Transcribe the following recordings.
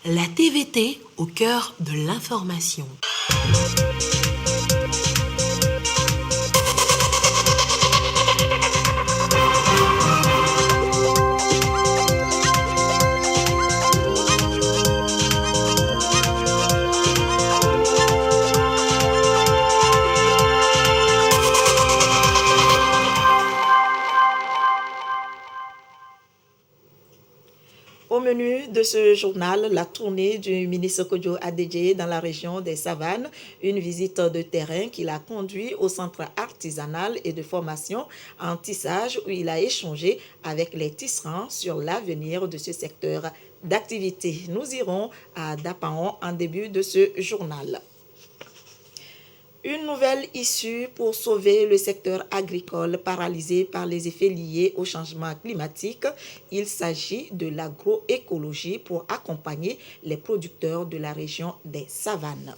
La TVT au cœur de l'information. Au menu de ce journal, la tournée du ministre Kojo Adedje dans la région des Savanes, une visite de terrain qui l'a conduit au centre artisanal et de formation en tissage où il a échangé avec les tisserands sur l'avenir de ce secteur d'activité. Nous irons à Dapaon en début de ce journal. Une nouvelle issue pour sauver le secteur agricole paralysé par les effets liés au changement climatique. Il s'agit de l'agroécologie pour accompagner les producteurs de la région des Savanes.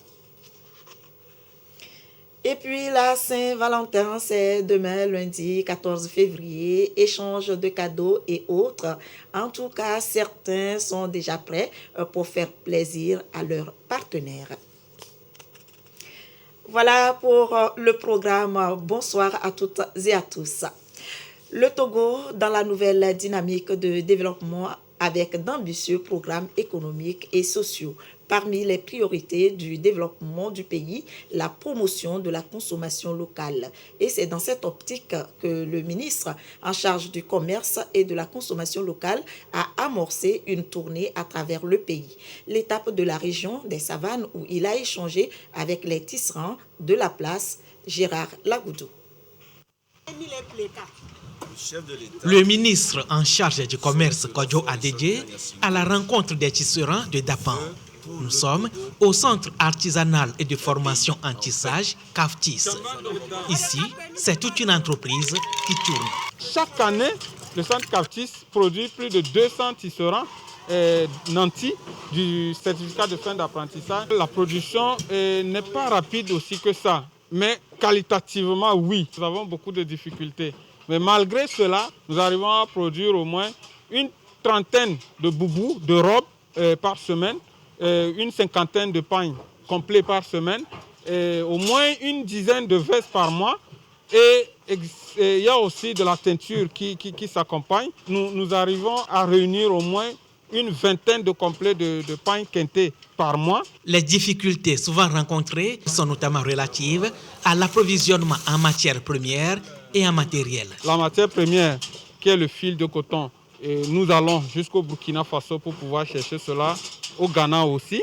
Et puis la Saint-Valentin, c'est demain, lundi 14 février, échange de cadeaux et autres. En tout cas, certains sont déjà prêts pour faire plaisir à leurs partenaires. Voilà pour le programme. Bonsoir à toutes et à tous. Le Togo dans la nouvelle dynamique de développement avec d'ambitieux programmes économiques et sociaux. Parmi les priorités du développement du pays, la promotion de la consommation locale. Et c'est dans cette optique que le ministre en charge du commerce et de la consommation locale a amorcé une tournée à travers le pays. L'étape de la région des Savanes où il a échangé avec les tisserands de la place Gérard Lagoudou. Le ministre en charge du commerce Kojo Adedje à la rencontre des tisserands de Dapan. Nous sommes au centre artisanal et de formation en tissage CAFTIS. Ici, c'est toute une entreprise qui tourne. Chaque année, le centre CAFTIS produit plus de 200 tisserands nantis du certificat de fin d'apprentissage. La production n'est pas rapide aussi que ça, mais qualitativement, oui. Nous avons beaucoup de difficultés. Mais malgré cela, nous arrivons à produire au moins une trentaine de boubous, de robes par semaine, une cinquantaine de pagnes complets par semaine, au moins une dizaine de vestes par mois. Et il y a aussi de la teinture qui s'accompagne. Nous arrivons à réunir au moins une vingtaine de complets de pagnes quintées par mois. Les difficultés souvent rencontrées sont notamment relatives à l'approvisionnement en matières premières et en matériel. La matière première, qui est le fil de coton, et nous allons jusqu'au Burkina Faso pour pouvoir chercher cela, au Ghana aussi.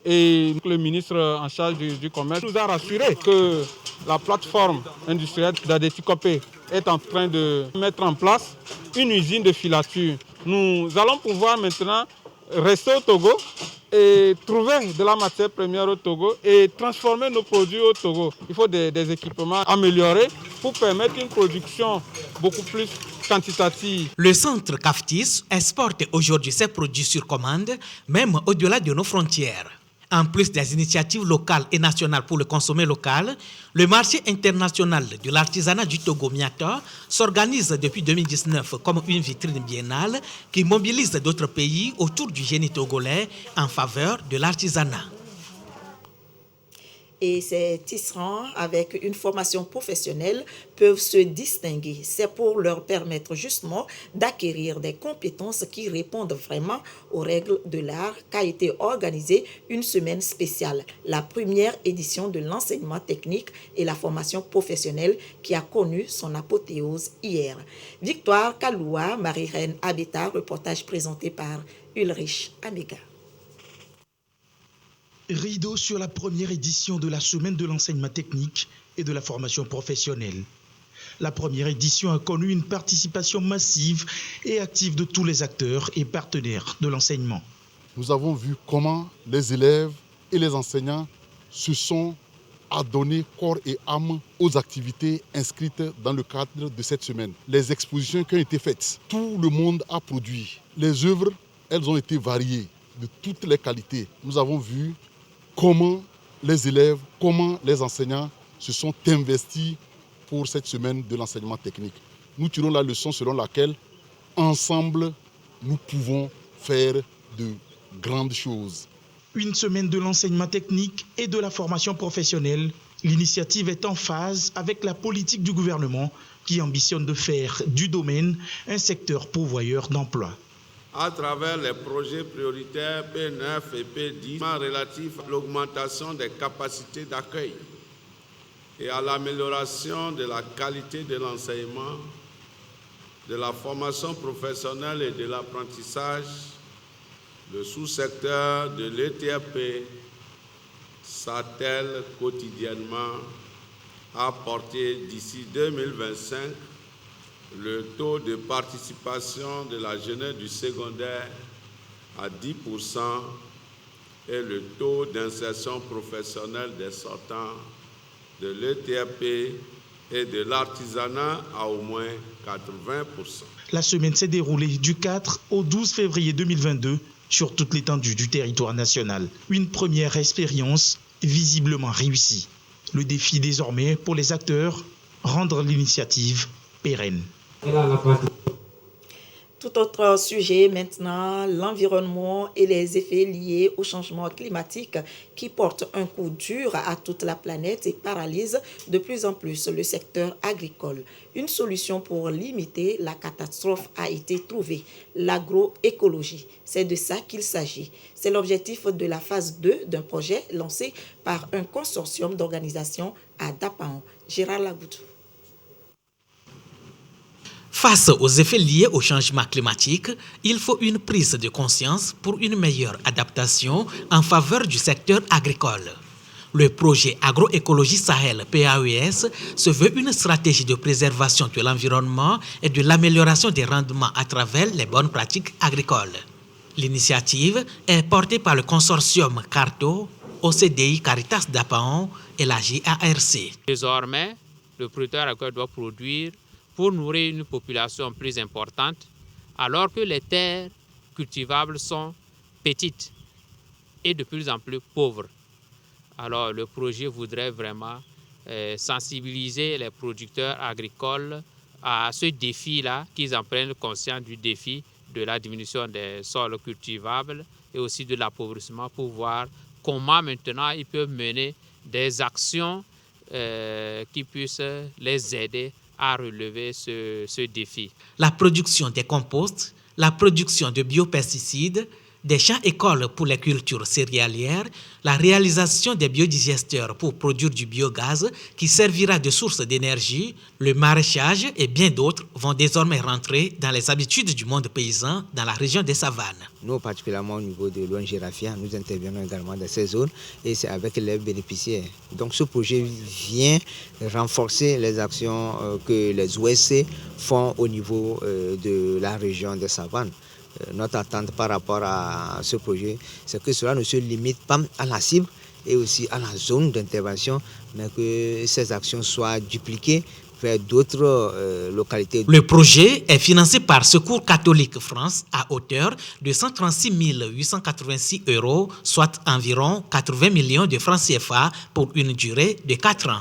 Et le ministre en charge du commerce nous a rassuré que la plateforme industrielle d'Adeti Copé est en train de mettre en place une usine de filature. Nous allons pouvoir maintenant rester au Togo et trouver de la matière première au Togo et transformer nos produits au Togo. Il faut des équipements améliorés pour permettre une production beaucoup plus quantitative. Le centre CAFTIS exporte aujourd'hui ses produits sur commande, même au-delà de nos frontières. En plus des initiatives locales et nationales pour le consommer local, le marché international de l'artisanat du Togo Miata s'organise depuis 2019 comme une vitrine biennale qui mobilise d'autres pays autour du génie togolais en faveur de l'artisanat. Et ces tisserands, avec une formation professionnelle, peuvent se distinguer. C'est pour leur permettre justement d'acquérir des compétences qui répondent vraiment aux règles de l'art qu'a été organisée une semaine spéciale, la première édition de l'enseignement technique et la formation professionnelle qui a connu son apothéose hier. Victoire Kaloua, Marie-Reine Abeta, reportage présenté par Ulrich Amiga. Rideau sur la première édition de la semaine de l'enseignement technique et de la formation professionnelle. La première édition a connu une participation massive et active de tous les acteurs et partenaires de l'enseignement. Nous avons vu comment les élèves et les enseignants se sont adonnés corps et âme aux activités inscrites dans le cadre de cette semaine. Les expositions qui ont été faites, tout le monde a produit. Les œuvres, elles ont été variées de toutes les qualités. Nous avons vu comment les élèves, comment les enseignants se sont investis pour cette semaine de l'enseignement technique. Nous tirons la leçon selon laquelle, ensemble, nous pouvons faire de grande chose. Une semaine de l'enseignement technique et de la formation professionnelle, l'initiative est en phase avec la politique du gouvernement qui ambitionne de faire du domaine un secteur pourvoyeur d'emplois. À travers les projets prioritaires P9 et P10 relatifs à l'augmentation des capacités d'accueil et à l'amélioration de la qualité de l'enseignement, de la formation professionnelle et de l'apprentissage, le sous-secteur de l'ETRP s'attelle quotidiennement à porter d'ici 2025 le taux de participation de la jeunesse du secondaire à 10% et le taux d'insertion professionnelle des sortants de l'ETRP et de l'artisanat à au moins 80%. La semaine s'est déroulée du 4 au 12 février 2022 sur toute l'étendue du territoire national. Une première expérience visiblement réussie. Le défi désormais pour les acteurs, rendre l'initiative pérenne. Tout autre sujet maintenant, l'environnement et les effets liés au changement climatique qui portent un coup dur à toute la planète et paralysent de plus en plus le secteur agricole. Une solution pour limiter la catastrophe a été trouvée, l'agroécologie. C'est de ça qu'il s'agit. C'est l'objectif de la phase 2 d'un projet lancé par un consortium d'organisations à Dapaon. Gérard Lagoudou. Face aux effets liés au changement climatique, il faut une prise de conscience pour une meilleure adaptation en faveur du secteur agricole. Le projet Agroécologie Sahel PAES se veut une stratégie de préservation de l'environnement et de l'amélioration des rendements à travers les bonnes pratiques agricoles. L'initiative est portée par le consortium CARTO, OCDI Caritas Dapaon et la JARC. Désormais, le producteur agricole doit produire pour nourrir une population plus importante, alors que les terres cultivables sont petites et de plus en plus pauvres. Alors le projet voudrait vraiment sensibiliser les producteurs agricoles à ce défi-là, qu'ils en prennent conscience du défi de la diminution des sols cultivables et aussi de l'appauvrissement pour voir comment maintenant ils peuvent mener des actions qui puissent les aider à relever ce défi. La production des composts, la production de biopesticides, des champs-écoles pour les cultures céréalières, la réalisation des biodigesteurs pour produire du biogaz qui servira de source d'énergie, le maraîchage et bien d'autres vont désormais rentrer dans les habitudes du monde paysan dans la région des savanes. Nous, particulièrement au niveau de l'ONG-RAFIA, nous intervenons également dans ces zones et c'est avec les bénéficiaires. Donc ce projet vient renforcer les actions que les OSC font au niveau de la région des savanes. Notre attente par rapport à ce projet, c'est que cela ne se limite pas à la cible et aussi à la zone d'intervention, mais que ces actions soient dupliquées vers d'autres localités. Le projet est financé par Secours catholique France à hauteur de 136 886 €, soit environ 80 millions de francs CFA pour une durée de 4 ans.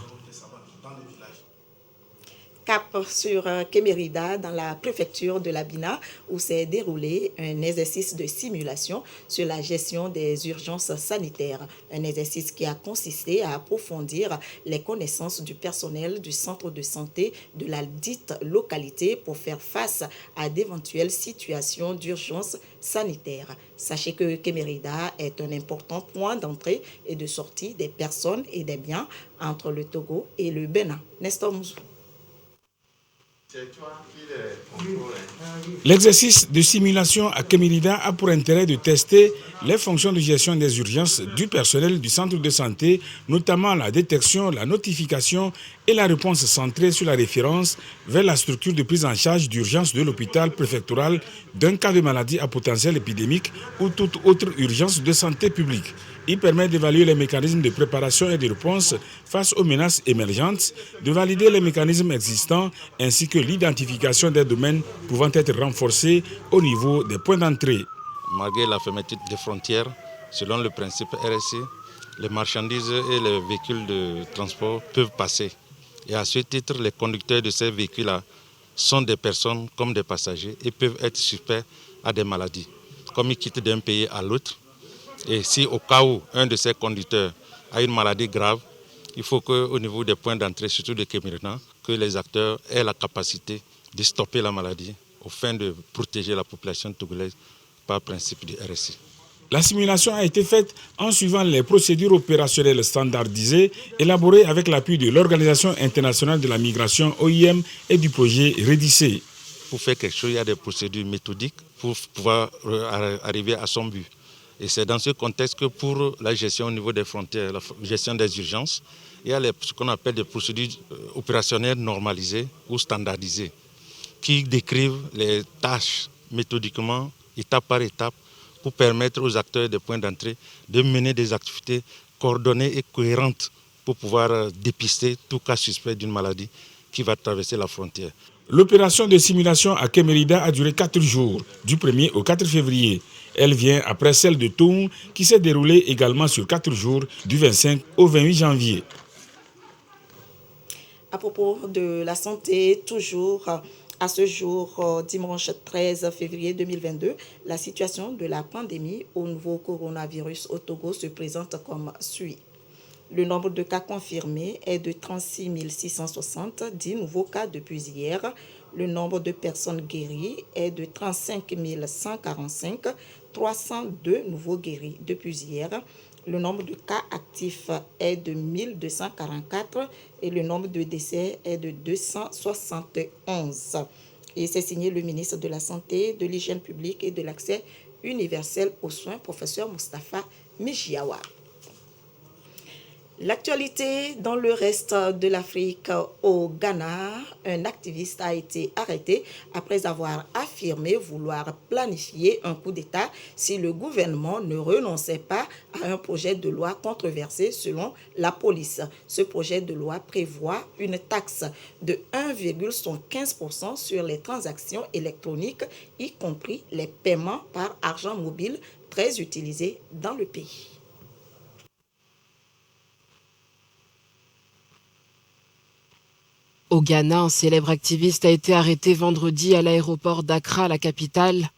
Cap sur Kémérida, dans la préfecture de l'Abina, où s'est déroulé un exercice de simulation sur la gestion des urgences sanitaires. Un exercice qui a consisté à approfondir les connaissances du personnel du centre de santé de la dite localité pour faire face à d'éventuelles situations d'urgence sanitaire. Sachez que Kémérida est un important point d'entrée et de sortie des personnes et des biens entre le Togo et le Bénin. Nestor Mouzou. L'exercice de simulation à Kémérida a pour intérêt de tester les fonctions de gestion des urgences du personnel du centre de santé, notamment la détection, la notification et la réponse centrée sur la référence vers la structure de prise en charge d'urgence de l'hôpital préfectoral d'un cas de maladie à potentiel épidémique ou toute autre urgence de santé publique. Il permet d'évaluer les mécanismes de préparation et de réponse face aux menaces émergentes, de valider les mécanismes existants ainsi que l'identification des domaines pouvant être renforcés au niveau des points d'entrée. Malgré la fermeture des frontières, selon le principe RSE, les marchandises et les véhicules de transport peuvent passer. Et à ce titre, les conducteurs de ces véhicules-là sont des personnes comme des passagers et peuvent être suspects à des maladies. Comme ils quittent d'un pays à l'autre, Et si au cas où un de ces conducteurs a une maladie grave, il faut qu'au niveau des points d'entrée, surtout de Kemirna, que les acteurs aient la capacité de stopper la maladie au fin de protéger la population togolaise par principe du RSI. La simulation a été faite en suivant les procédures opérationnelles standardisées élaborées avec l'appui de l'Organisation internationale de la migration OIM et du projet REDICE. Pour faire quelque chose, il y a des procédures méthodiques pour pouvoir arriver à son but. Et c'est dans ce contexte que pour la gestion au niveau des frontières, la gestion des urgences, il y a ce qu'on appelle des procédures opérationnelles normalisées ou standardisées qui décrivent les tâches méthodiquement, étape par étape, pour permettre aux acteurs des points d'entrée de mener des activités coordonnées et cohérentes pour pouvoir dépister tout cas suspect d'une maladie qui va traverser la frontière. L'opération de simulation à Kemerida a duré 4 jours, du 1er au 4 février. Elle vient après celle de Toum qui s'est déroulée également sur 4 jours, du 25 au 28 janvier. À propos de la santé, toujours à ce jour, dimanche 13 février 2022, la situation de la pandémie au nouveau coronavirus au Togo se présente comme suit. Le nombre de cas confirmés est de 36 660, 10 nouveaux cas depuis hier. Le nombre de personnes guéries est de 35 145, 302 nouveaux guéris depuis hier. Le nombre de cas actifs est de 1244 et le nombre de décès est de 271. Et c'est signé le ministre de la Santé, de l'Hygiène publique et de l'Accès universel aux soins, professeur Moustapha Mijiawa. L'actualité dans le reste de l'Afrique. Au Ghana, un activiste a été arrêté après avoir affirmé vouloir planifier un coup d'État si le gouvernement ne renonçait pas à un projet de loi controversé selon la police. Ce projet de loi prévoit une taxe de 1,15% sur les transactions électroniques, y compris les paiements par argent mobile très utilisés dans le pays. Au Ghana, un célèbre activiste a été arrêté vendredi à l'aéroport d'Accra, la capitale.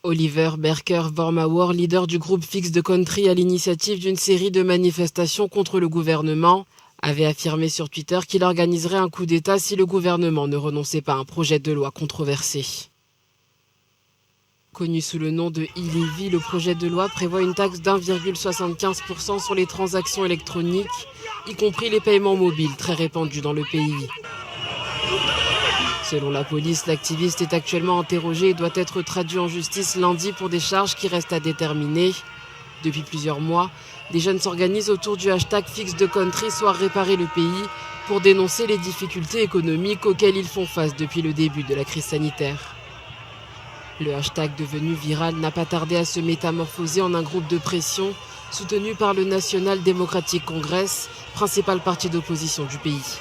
Oliver Barker-Vormawor, leader du groupe Fix the Country à l'initiative d'une série de manifestations contre le gouvernement, avait affirmé sur Twitter qu'il organiserait un coup d'État si le gouvernement ne renonçait pas à un projet de loi controversé. Connu sous le nom de e-Levy, le projet de loi prévoit une taxe d'1,75% sur les transactions électroniques, y compris les paiements mobiles très répandus dans le pays. Selon la police, l'activiste est actuellement interrogé et doit être traduit en justice lundi pour des charges qui restent à déterminer. Depuis plusieurs mois, des jeunes s'organisent autour du hashtag Fix the Country, soit réparer le pays, pour dénoncer les difficultés économiques auxquelles ils font face depuis le début de la crise sanitaire. Le hashtag devenu viral n'a pas tardé à se métamorphoser en un groupe de pression soutenu par le National Democratic Congress, principal parti d'opposition du pays.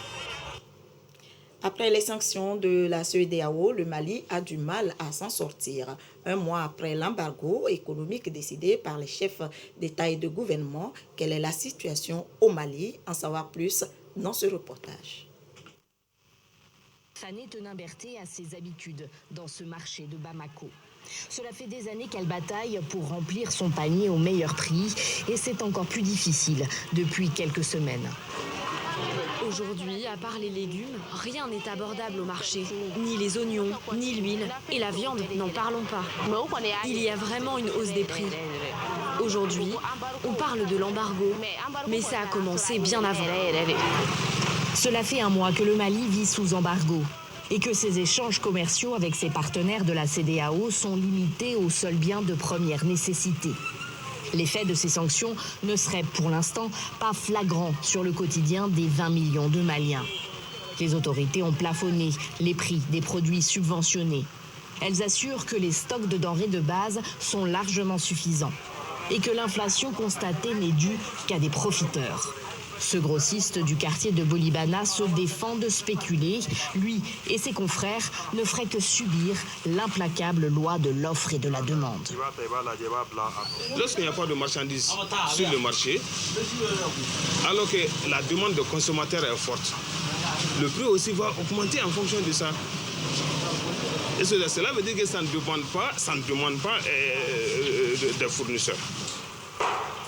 Après les sanctions de la CEDEAO, le Mali a du mal à s'en sortir. Un mois après l'embargo économique décidé par les chefs d'État et de gouvernement, quelle est la situation au Mali? En savoir plus dans ce reportage. Fanny Tenin-Berthet a ses habitudes dans ce marché de Bamako. Cela fait des années qu'elle bataille pour remplir son panier au meilleur prix et c'est encore plus difficile depuis quelques semaines. Aujourd'hui, à part les légumes, rien n'est abordable au marché. Ni les oignons, ni l'huile et la viande, n'en parlons pas. Il y a vraiment une hausse des prix. Aujourd'hui, on parle de l'embargo, mais ça a commencé bien avant. Cela fait un mois que le Mali vit sous embargo et que ses échanges commerciaux avec ses partenaires de la CEDEAO sont limités aux seuls biens de première nécessité. L'effet de ces sanctions ne serait pour l'instant pas flagrant sur le quotidien des 20 millions de Maliens. Les autorités ont plafonné les prix des produits subventionnés. Elles assurent que les stocks de denrées de base sont largement suffisants et que l'inflation constatée n'est due qu'à des profiteurs. Ce grossiste du quartier de Bolibana se défend de spéculer. Lui et ses confrères ne feraient que subir l'implacable loi de l'offre et de la demande. Lorsqu'il n'y a pas de marchandises sur le marché, alors que la demande de consommateurs est forte, le prix aussi va augmenter en fonction de ça. Et cela veut dire que ça ne demande pas des fournisseurs.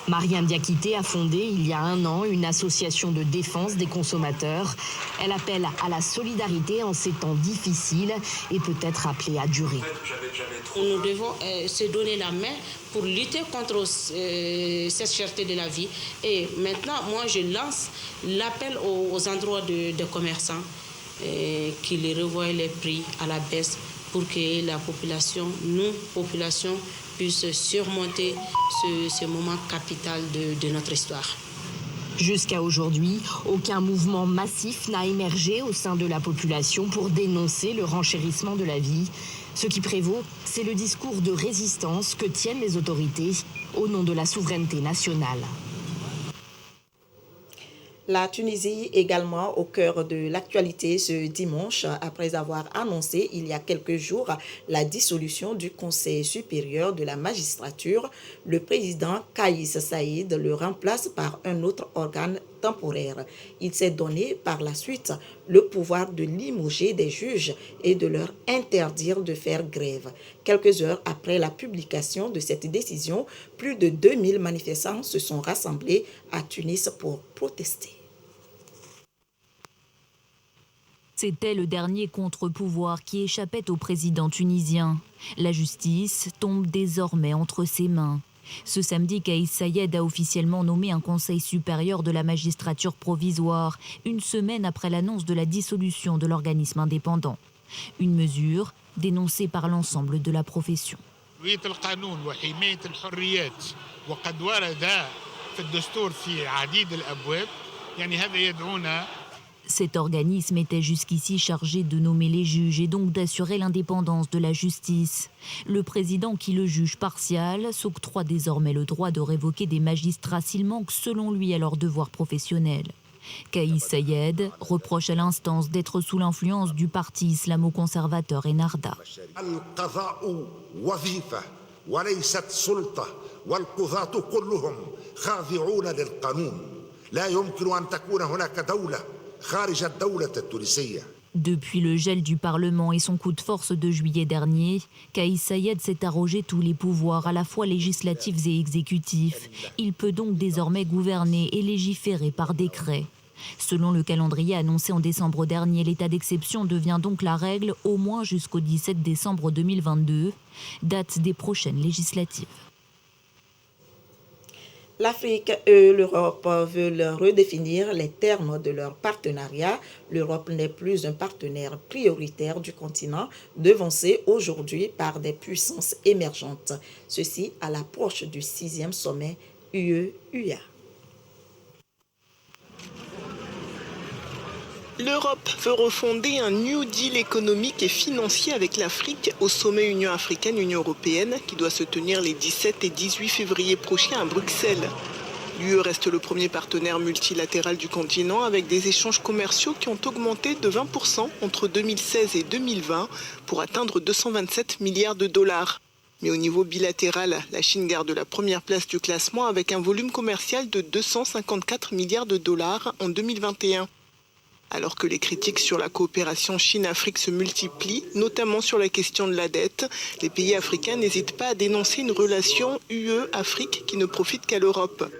Mariam Diakité a fondé il y a 1 an une association de défense des consommateurs. Elle appelle à la solidarité en ces temps difficiles et peut être appelée à durer. Nous devons se donner la main pour lutter contre cette cherté de la vie. Et maintenant, moi, je lance l'appel aux endroits de commerçants qu'ils revoient les prix à la baisse pour que la population, nous, population, puisse surmonter ce moment capital de notre histoire. Jusqu'à aujourd'hui, aucun mouvement massif n'a émergé au sein de la population pour dénoncer le renchérissement de la vie. Ce qui prévaut, c'est le discours de résistance que tiennent les autorités au nom de la souveraineté nationale. La Tunisie également au cœur de l'actualité ce dimanche après avoir annoncé il y a quelques jours la dissolution du Conseil supérieur de la magistrature. Le président Kaïs Saïed le remplace par un autre organe temporaire. Il s'est donné par la suite le pouvoir de limoger des juges et de leur interdire de faire grève. Quelques heures après la publication de cette décision, plus de 2000 manifestants se sont rassemblés à Tunis pour protester. C'était le dernier contre-pouvoir qui échappait au président tunisien. La justice tombe désormais entre ses mains. Ce samedi, Kaïs Saïed a officiellement nommé un conseil supérieur de la magistrature provisoire, 1 semaine après l'annonce de la dissolution de l'organisme indépendant. Une mesure dénoncée par l'ensemble de la profession. Cet organisme était jusqu'ici chargé de nommer les juges et donc d'assurer l'indépendance de la justice. Le président qui le juge partial s'octroie désormais le droit de révoquer des magistrats s'ils manquent selon lui à leurs devoirs professionnels. Kaïs Saïed reproche à l'instance d'être sous l'influence du parti islamo-conservateur Ennahda. Depuis le gel du Parlement et son coup de force de juillet dernier, Kaïs Saïed s'est arrogé tous les pouvoirs, à la fois législatifs et exécutifs. Il peut donc désormais gouverner et légiférer par décret. Selon le calendrier annoncé en décembre dernier, l'état d'exception devient donc la règle au moins jusqu'au 17 décembre 2022, date des prochaines législatives. L'Afrique et l'Europe veulent redéfinir les termes de leur partenariat. L'Europe n'est plus un partenaire prioritaire du continent, devancé aujourd'hui par des puissances émergentes. Ceci à l'approche du 6e sommet UE-UA. L'Europe veut refonder un New Deal économique et financier avec l'Afrique au sommet Union africaine-Union européenne qui doit se tenir les 17 et 18 février prochains à Bruxelles. L'UE reste le premier partenaire multilatéral du continent avec des échanges commerciaux qui ont augmenté de 20% entre 2016 et 2020 pour atteindre 227 milliards de dollars. Mais au niveau bilatéral, la Chine garde la première place du classement avec un volume commercial de 254 milliards de dollars en 2021. Alors que les critiques sur la coopération Chine-Afrique se multiplient, notamment sur la question de la dette, les pays africains n'hésitent pas à dénoncer une relation UE-Afrique qui ne profite qu'à l'Europe.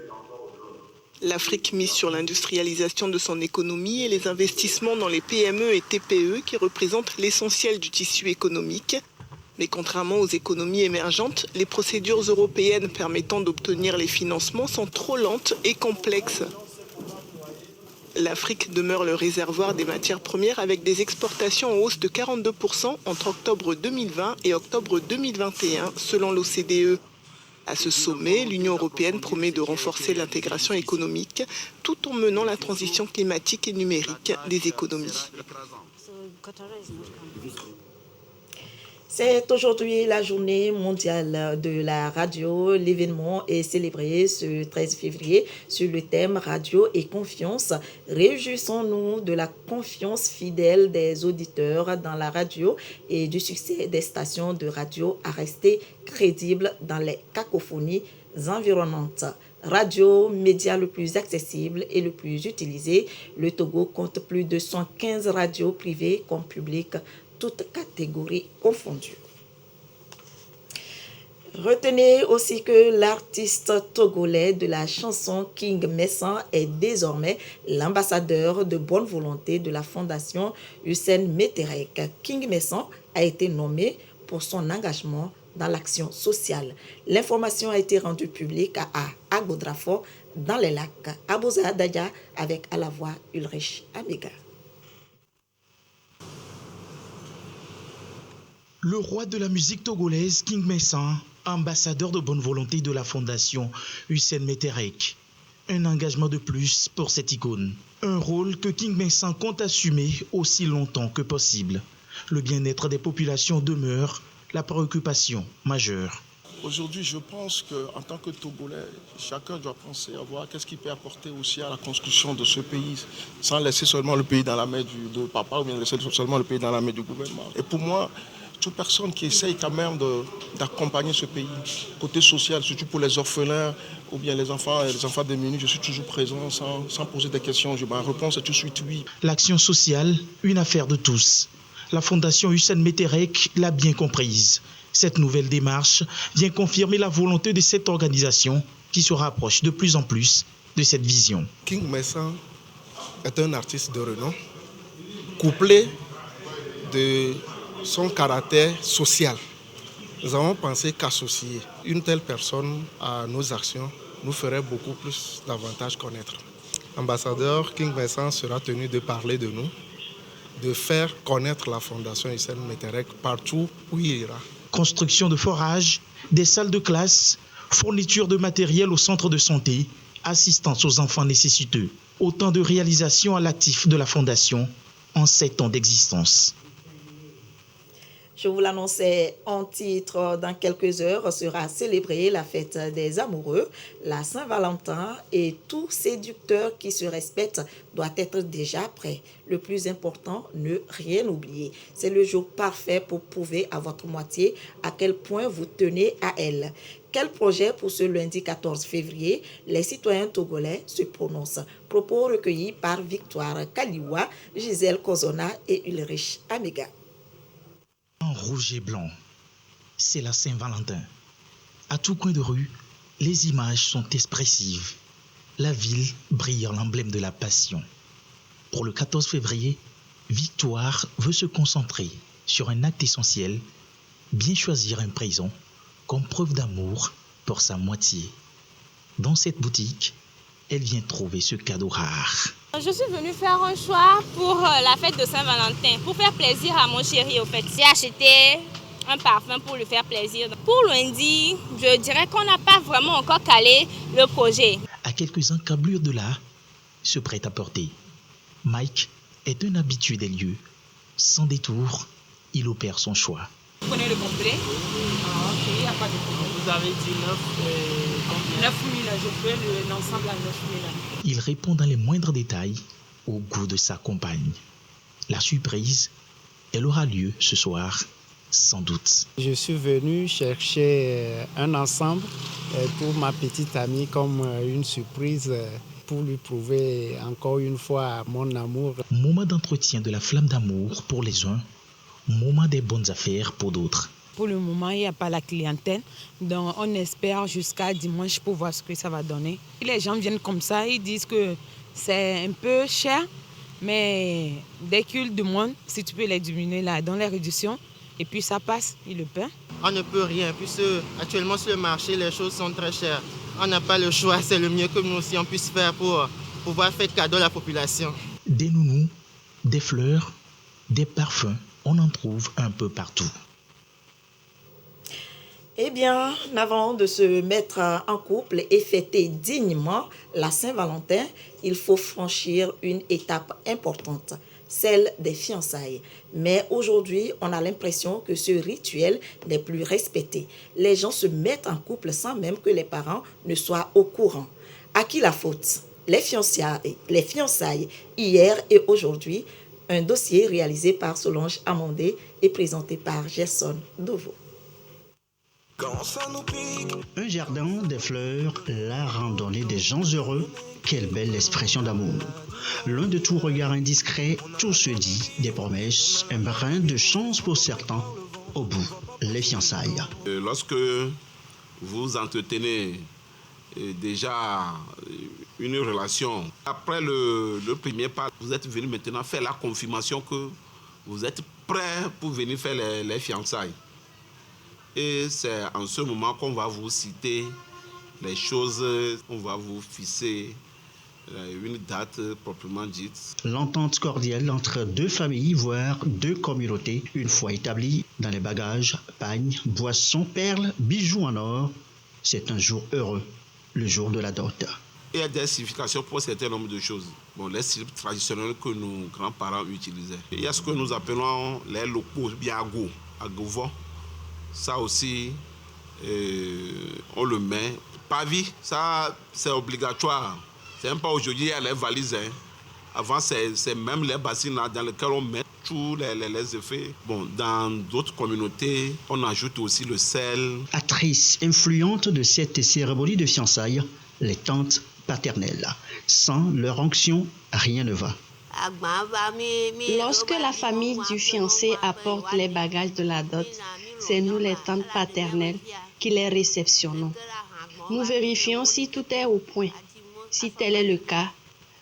L'Afrique mise sur l'industrialisation de son économie et les investissements dans les PME et TPE qui représentent l'essentiel du tissu économique. Mais contrairement aux économies émergentes, les procédures européennes permettant d'obtenir les financements sont trop lentes et complexes. L'Afrique demeure le réservoir des matières premières avec des exportations en hausse de 42% entre octobre 2020 et octobre 2021 selon l'OCDE. À ce sommet, l'Union européenne promet de renforcer l'intégration économique tout en menant la transition climatique et numérique des économies. C'est aujourd'hui la journée mondiale de la radio. L'événement est célébré ce 13 février sur le thème Radio et confiance. Réjouissons-nous de la confiance fidèle des auditeurs dans la radio et du succès des stations de radio à rester crédibles dans les cacophonies environnantes. Radio, média le plus accessible et le plus utilisé, le Togo compte plus de 115 radios privées comme publiques, toutes catégories confondues. Retenez aussi que l'artiste togolais de la chanson King Messan est désormais l'ambassadeur de bonne volonté de la fondation Hussein Meterek. King Messan a été nommé pour son engagement dans l'action sociale. L'information a été rendue publique à Agodrafo, dans les lacs Aboza Daya, avec à la voix Ulrich Amiga. Le roi de la musique togolaise, King Messan, ambassadeur de bonne volonté de la fondation Hussein Meterek. Un engagement de plus pour cette icône. Un rôle que King Messan compte assumer aussi longtemps que possible. Le bien-être des populations demeure la préoccupation majeure. Aujourd'hui, je pense qu'en tant que Togolais, chacun doit penser à voir qu'est-ce qu'il peut apporter aussi à la construction de ce pays, sans laisser seulement le pays dans la main de papa ou bien laisser seulement le pays dans la main du gouvernement. Et pour moi, toute personne qui essaye quand même d'accompagner ce pays, côté social, surtout pour les orphelins ou bien les enfants démunis, je suis toujours présent sans poser des questions. Ma réponse est tout de suite oui. L'action sociale, une affaire de tous. La fondation Hussein Meterek l'a bien comprise. Cette nouvelle démarche vient confirmer la volonté de cette organisation qui se rapproche de plus en plus de cette vision. King Messan est un artiste de renom, couplé de son caractère social. Nous avons pensé qu'associer une telle personne à nos actions nous ferait beaucoup plus davantage connaître. Ambassadeur King Messan sera tenu de parler de nous, de faire connaître la fondation Hussein Meterek partout où il ira. Construction de forages, des salles de classe, fourniture de matériel au centre de santé, assistance aux enfants nécessiteux. Autant de réalisations à l'actif de la fondation en 7 ans d'existence. Je vous l'annonçais en titre, dans quelques heures sera célébrée la fête des amoureux, la Saint-Valentin, et tout séducteur qui se respecte doit être déjà prêt. Le plus important, ne rien oublier. C'est le jour parfait pour prouver à votre moitié à quel point vous tenez à elle. Quel projet pour ce lundi 14 février? Les citoyens togolais se prononcent. Propos recueillis par Victoire Kaliwa, Gisèle Kozona et Ulrich Amiga. En rouge et blanc, c'est la Saint-Valentin. À tout coin de rue, les images sont expressives. La ville brille en l'emblème de la passion. Pour le 14 février, Victoire veut se concentrer sur un acte essentiel, bien choisir un présent comme preuve d'amour pour sa moitié. Dans cette boutique, elle vient trouver ce cadeau rare. Je suis venue faire un choix pour la fête de Saint-Valentin, pour faire plaisir à mon chéri au fait. J'ai acheté un parfum pour lui faire plaisir. Pour lundi, je dirais qu'on n'a pas vraiment encore calé le projet. À quelques encablures de là, se prête à porter. Mike est un habitué des lieux. Sans détour, il opère son choix. Vous prenez le complet? Ah, ok, il n'y a pas de problème. Vous avez dit 9 000, je fais l'ensemble à 9 000. Il répond dans les moindres détails au goût de sa compagne. La surprise, elle aura lieu ce soir, sans doute. Je suis venu chercher un ensemble pour ma petite amie comme une surprise pour lui prouver encore une fois mon amour. Moment d'entretien de la flamme d'amour pour les uns, moment des bonnes affaires pour d'autres. Pour le moment, il n'y a pas la clientèle. Donc, on espère jusqu'à dimanche pour voir ce que ça va donner. Les gens viennent comme ça, ils disent que c'est un peu cher, mais dès qu'ils demandent si tu peux les diminuer là, dans les réductions, et puis ça passe, ils le paient. On ne peut rien, puisque actuellement sur le marché, les choses sont très chères. On n'a pas le choix, c'est le mieux que nous aussi on puisse faire pour pouvoir faire cadeau à la population. Des nounous, des fleurs, des parfums, on en trouve un peu partout. Eh bien, avant de se mettre en couple et fêter dignement la Saint-Valentin, il faut franchir une étape importante, celle des fiançailles. Mais aujourd'hui, on a l'impression que ce rituel n'est plus respecté. Les gens se mettent en couple sans même que les parents ne soient au courant. À qui la faute? Les fiançailles hier et aujourd'hui, un dossier réalisé par Solange Amandé et présenté par Gerson Dovo. Un jardin, des fleurs, la randonnée des gens heureux, quelle belle expression d'amour. Loin de tout regard indiscret, tout se dit, des promesses, un brin de chance pour certains, au bout, les fiançailles. Lorsque vous entretenez déjà une relation. Après le premier pas, vous êtes venu maintenant faire la confirmation que vous êtes prêt pour venir faire les fiançailles. Et c'est en ce moment qu'on va vous citer les choses, on va vous fixer une date proprement dite. L'entente cordiale entre deux familles, voire deux communautés, une fois établie dans les bagages, pagnes, boissons, perles, bijoux en or, c'est un jour heureux, le jour de la dot. Il y a des significations pour un certain nombre de choses. Bon, les syllabes traditionnelles que nos grands-parents utilisaient. Il y a ce que nous appelons les locaux, bien agovo. Ça aussi, on le met. Pavis, ça c'est obligatoire. C'est même pas aujourd'hui, il y a les valises. Hein. Avant, c'est même les bassines dans lesquelles on met tous les effets. Bon, dans d'autres communautés, on ajoute aussi le sel. Actrice influente de cette cérémonie de fiançailles, les tantes paternelles. Sans leur onction, rien ne va. Lorsque la famille du fiancé apporte les bagages de la dot, c'est nous les tantes paternelles qui les réceptionnons. Nous vérifions si tout est au point. Si tel est le cas,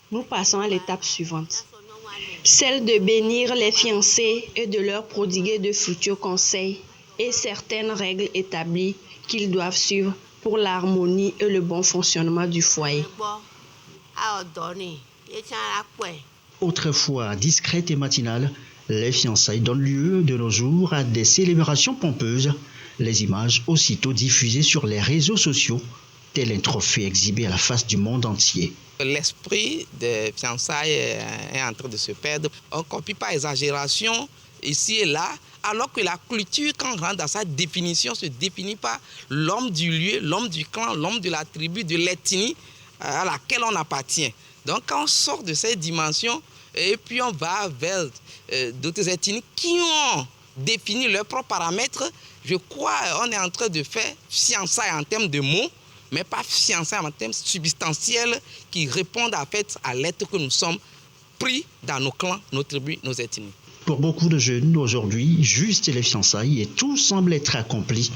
nous passons à l'étape suivante, celle de bénir les fiancés et de leur prodiguer de futurs conseils et certaines règles établies qu'ils doivent suivre pour l'harmonie et le bon fonctionnement du foyer. Autrefois discrète et matinale, les fiançailles donnent lieu de nos jours à des célébrations pompeuses, les images aussitôt diffusées sur les réseaux sociaux, tel un trophée exhibé à la face du monde entier. L'esprit des fiançailles est en train de se perdre. On copie par exagération ici et là, alors que la culture, quand on rentre dans sa définition, se définit par l'homme du lieu, l'homme du clan, l'homme de la tribu, de l'ethnie à laquelle on appartient. Donc quand on sort de cette dimension et puis on va vers d'autres ethnies qui ont défini leurs propres paramètres, je crois qu'on est en train de faire fiançailles en termes de mots, mais pas fiançailles en termes substantiels qui répondent en fait à l'être que nous sommes pris dans nos clans, nos tribus, nos ethnies. Pour beaucoup de jeunes aujourd'hui, juste les fiançailles et tout semble être accompli.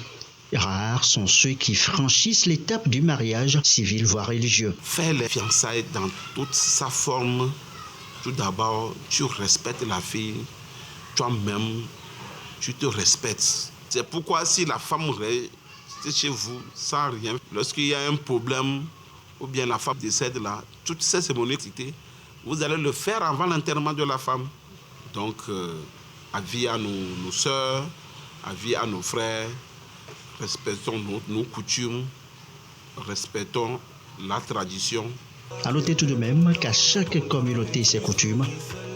Rares sont ceux qui franchissent l'étape du mariage civil voire religieux. Faire les fiançailles dans toute sa forme, tout d'abord, tu respectes la fille, toi-même, tu te respectes. C'est pourquoi si la femme reste chez vous sans rien, lorsqu'il y a un problème ou bien la femme décède là, toutes ces cérémonies, vous allez le faire avant l'enterrement de la femme. Donc, avis à nos sœurs, avis à nos frères, respectons nos coutumes, respectons la tradition. À noter tout de même qu'à chaque communauté ses coutumes,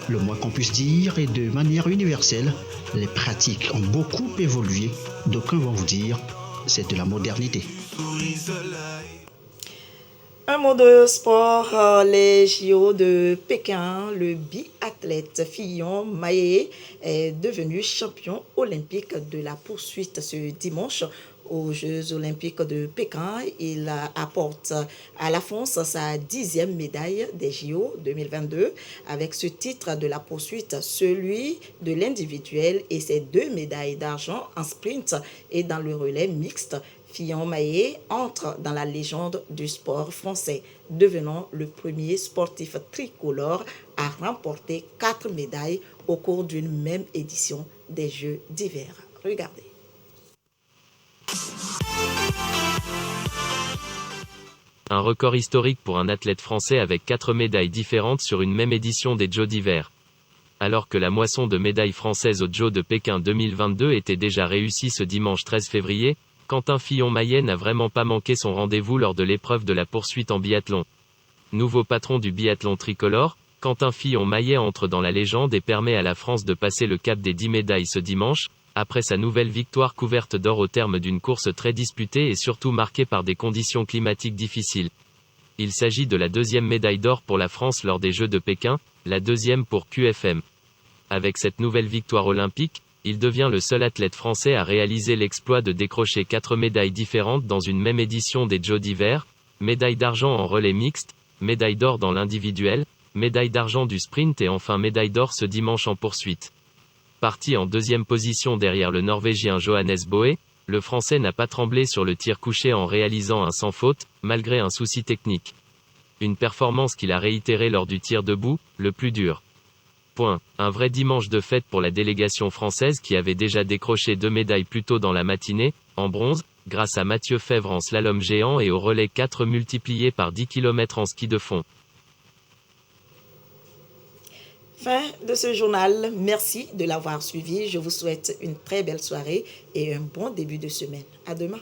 le moins qu'on puisse dire est de manière universelle, les pratiques ont beaucoup évolué. D'aucuns vont vous dire, c'est de la modernité. Un mot de sport, les JO de Pékin, le biathlète Fillon Maé est devenu champion olympique de la poursuite ce dimanche aux Jeux olympiques de Pékin. Il apporte à la France sa 10e médaille des JO 2022 avec ce titre de la poursuite, celui de l'individuel et ses 2 médailles d'argent en sprint et dans le relais mixte. Fillon Maé entre dans la légende du sport français, devenant le premier sportif tricolore à remporter 4 médailles au cours d'une même édition des Jeux d'hiver. Regardez. Un record historique pour un athlète français avec 4 médailles différentes sur une même édition des Jeux d'hiver. Alors que la moisson de médailles françaises aux Jeux de Pékin 2022 était déjà réussie ce dimanche 13 février, Quentin Fillon-Maillet n'a vraiment pas manqué son rendez-vous lors de l'épreuve de la poursuite en biathlon. Nouveau patron du biathlon tricolore, Quentin Fillon-Maillet entre dans la légende et permet à la France de passer le cap des 10 médailles ce dimanche, après sa nouvelle victoire couverte d'or au terme d'une course très disputée et surtout marquée par des conditions climatiques difficiles. Il s'agit de la 2e médaille d'or pour la France lors des Jeux de Pékin, la 2e pour QFM. Avec cette nouvelle victoire olympique, il devient le seul athlète français à réaliser l'exploit de décrocher 4 médailles différentes dans une même édition des Jeux d'hiver, médaille d'argent en relais mixte, médaille d'or dans l'individuel, médaille d'argent du sprint et enfin médaille d'or ce dimanche en poursuite. Parti en 2e position derrière le Norvégien Johannes Bøe, le Français n'a pas tremblé sur le tir couché en réalisant un sans faute, malgré un souci technique. Une performance qu'il a réitérée lors du tir debout, le plus dur. Un vrai dimanche de fête pour la délégation française qui avait déjà décroché 2 médailles plus tôt dans la matinée, en bronze, grâce à Mathieu Fèvre en slalom géant et au relais 4 multiplié par 10 km en ski de fond. Fin de ce journal. Merci de l'avoir suivi. Je vous souhaite une très belle soirée et un bon début de semaine. À demain.